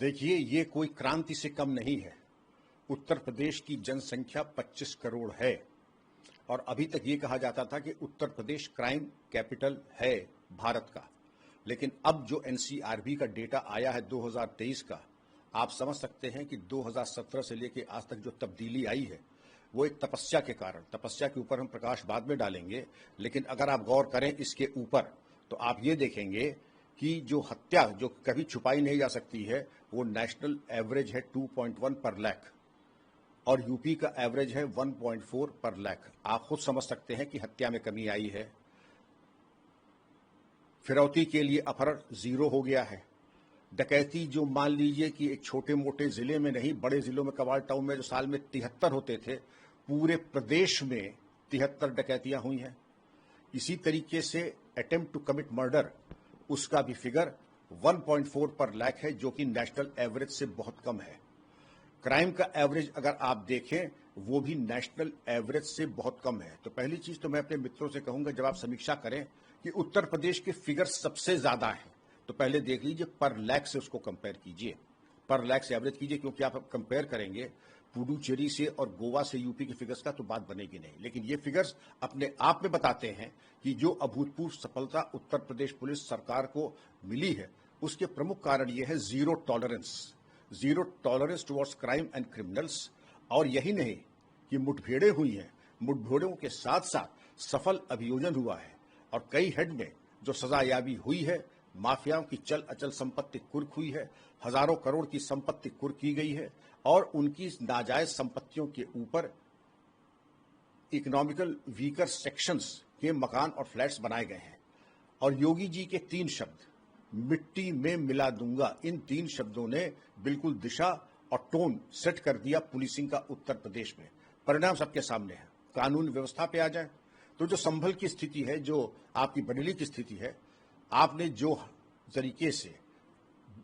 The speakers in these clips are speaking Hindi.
देखिए, ये कोई क्रांति से कम नहीं है। उत्तर प्रदेश की जनसंख्या 25 करोड़ है और अभी तक ये कहा जाता था कि उत्तर प्रदेश क्राइम कैपिटल है भारत का। लेकिन अब जो एनसीआरबी का डेटा आया है 2023 का, आप समझ सकते हैं कि 2017 से लेकर आज तक जो तब्दीली आई है वो एक तपस्या के कारण, तपस्या के ऊपर हम प्रकाश बाद में डालेंगे, लेकिन अगर आप गौर करें इसके ऊपर तो आप ये देखेंगे कि जो हत्या जो कभी छुपाई नहीं जा सकती है वो नेशनल एवरेज है 2.1 पर लाख और यूपी का एवरेज है 1.4 पर लाख। आप खुद समझ सकते हैं कि हत्या में कमी आई है। फिरौती के लिए अपहरण 0 हो गया है। डकैती जो मान लीजिए कि एक छोटे मोटे जिले में नहीं, बड़े जिलों में, कबाड़ टाउन में जो साल में 73 होते थे, पूरे प्रदेश में 73 डकैतियां हुई हैं। इसी तरीके से अटेम्प्ट टू कमिट मर्डर, उसका भी फिगर 1.4 पर लाख है, जो कि नेशनल एवरेज से बहुत कम है। क्राइम का एवरेज अगर आप देखें वो भी नेशनल एवरेज से बहुत कम है। तो पहली चीज तो मैं अपने मित्रों से कहूंगा, जब आप समीक्षा करें कि उत्तर प्रदेश के फिगर सबसे ज्यादा हैं, तो पहले देख लीजिए पर लाख से उसको कंपेयर कीजिए, पर लाख से एवरेज कीजिए, क्योंकि आप कंपेयर करेंगे पुडुचेरी से और गोवा से यूपी के फिगर्स का तो बात बनेगी नहीं। लेकिन ये फिगर्स अपने आप में बताते हैं कि जो अभूतपूर्व सफलता उत्तर प्रदेश पुलिस सरकार को मिली है उसके प्रमुख कारण ये है zero tolerance towards crime and criminals. और यही नहीं कि मुठभेड़ें हुई हैं, मुठभेड़ों के साथ साथ सफल अभियोजन हुआ है और कई हेड में जो सजायाबी हुई है, माफियाओं की चल अचल संपत्ति कुर्क हुई है, हजारों करोड़ की संपत्ति कुर्क की गई है और उनकी नाजायज संपत्तियों के ऊपर इकोनॉमिकल वीकर सेक्शंस के मकान और फ्लैट्स बनाए गए हैं। और योगी जी के 3 शब्द, मिट्टी में मिला दूंगा, इन 3 शब्दों ने बिल्कुल दिशा और टोन सेट कर दिया पुलिसिंग का उत्तर प्रदेश में। परिणाम सबके सामने है। कानून व्यवस्था पे आ जाए तो जो संभल की स्थिति है, जो आपकी बरेली की स्थिति है, आपने जो तरीके से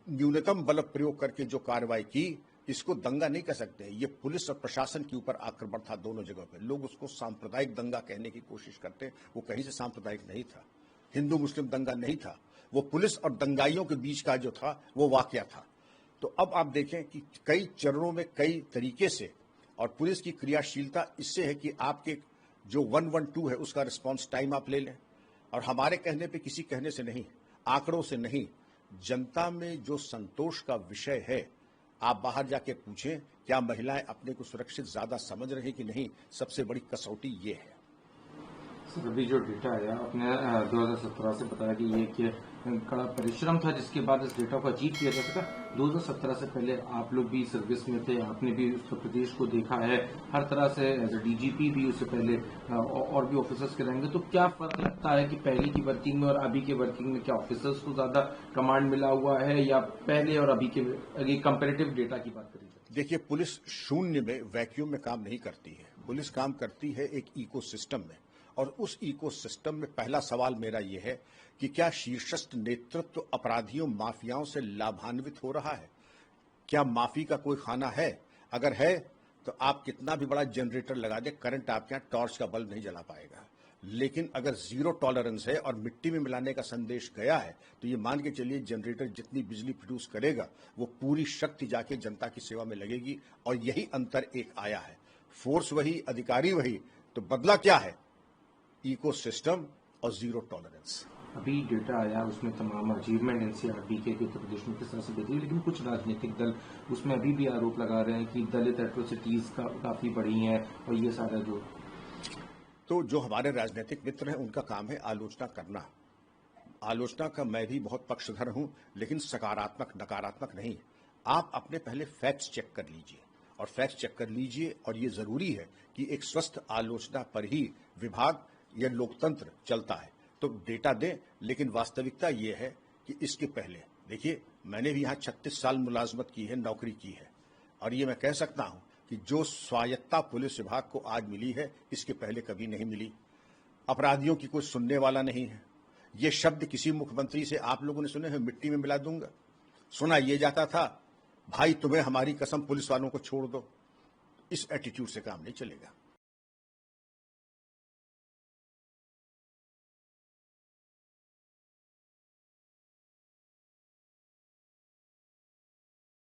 न्यूनतम बल प्रयोग करके जो कार्रवाई की, इसको दंगा नहीं कह सकते। ये पुलिस और प्रशासन के ऊपर आक्रमण था दोनों जगह पे। लोग उसको सांप्रदायिक दंगा कहने की कोशिश करते, वो कहीं से सांप्रदायिक नहीं था, हिंदू मुस्लिम दंगा नहीं था, वो पुलिस और दंगाइयों के बीच का जो था वो वाकया था। तो अब आप देखें कि कई चरणों में कई तरीके से, और पुलिस की क्रियाशीलता इससे है कि आपके जो 112 है उसका रिस्पांस टाइम आप ले लें, और हमारे कहने पे, किसी कहने से नहीं, आंकड़ों से नहीं, जनता में जो संतोष का विषय है, आप बाहर जाके पूछें क्या महिलाएं अपने को सुरक्षित ज्यादा समझ रही कि नहीं, सबसे बड़ी कसौटी ये है। सर, अभी जो डेटा आया आपने 2017 से बताया कि ये कि कड़ा परिश्रम था जिसके बाद इस डेटा को अचीव किया जा सका। 2017 से पहले आप लोग भी सर्विस में थे, आपने भी उत्तर प्रदेश को देखा है हर तरह से, एज ए डीजीपी भी, उससे पहले और भी ऑफिसर्स के रहेंगे। तो क्या फर्क लगता है कि पहले की वर्किंग में और अभी के वर्किंग में? क्या ऑफिसर्स को ज्यादा कमांड मिला हुआ है या पहले और अभी के कंपेरेटिव डेटा की बात करें? देखिए, पुलिस शून्य में, वैक्यूम में काम नहीं करती है। पुलिस काम करती है एक इकोसिस्टम में, और उस इकोसिस्टम में पहला सवाल मेरा यह है कि क्या शीर्षस्थ नेतृत्व अपराधियों, माफियाओं से लाभान्वित हो रहा है? क्या माफी का कोई खाना है? अगर है तो आप कितना भी बड़ा जनरेटर लगा दे, करंट आपके यहाँ टॉर्च का बल्ब नहीं जला पाएगा। लेकिन अगर जीरो टॉलरेंस है और मिट्टी में मिलाने का संदेश गया है, तो ये मान के चलिए जनरेटर जितनी बिजली प्रोड्यूस करेगा वो पूरी शक्ति जाके जनता की सेवा में लगेगी। और यही अंतर एक आया है, फोर्स वही, अधिकारी वही, तो बदला क्या है? इकोसिस्टम और जीरो टॉलरेंस। अभी डेटा आया उसमें तमाम अचीवमेंट एनसीआरबी के उत्तर प्रदेश में किस तरह से देती है, लेकिन कुछ राजनीतिक दल उसमें अभी भी आरोप लगा रहे हैं कि दलित एट्रोसिटीज काफी बढ़ी हैं और ये सारा जो हमारे राजनीतिक मित्र हैं उनका काम है आलोचना करना। आलोचना का मैं भी बहुत पक्षधर हूं, लेकिन सकारात्मक, नकारात्मक नहीं। आप अपने पहले फैक्ट्स चेक कर लीजिए, और फैक्ट्स चेक कर लीजिए, और ये जरूरी है कि एक स्वस्थ आलोचना पर ही विभाग या लोकतंत्र चलता है। तो डेटा दें, लेकिन वास्तविकता ये है कि इसके पहले देखिए, मैंने भी यहाँ 36 साल मुलाजमत की है, नौकरी की है, और ये मैं कह सकता हूं कि जो स्वायत्ता पुलिस विभाग को आज मिली है, इसके पहले कभी नहीं मिली। अपराधियों की कोई सुनने वाला नहीं है। ये शब्द किसी मुख्यमंत्री से आप लोगों ने सुने हैं, मिट्टी में मिला दूंगा? सुना ये जाता था, भाई तुम्हें हमारी कसम, पुलिस वालों को छोड़ दो। इस एटीट्यूड से काम नहीं चलेगा।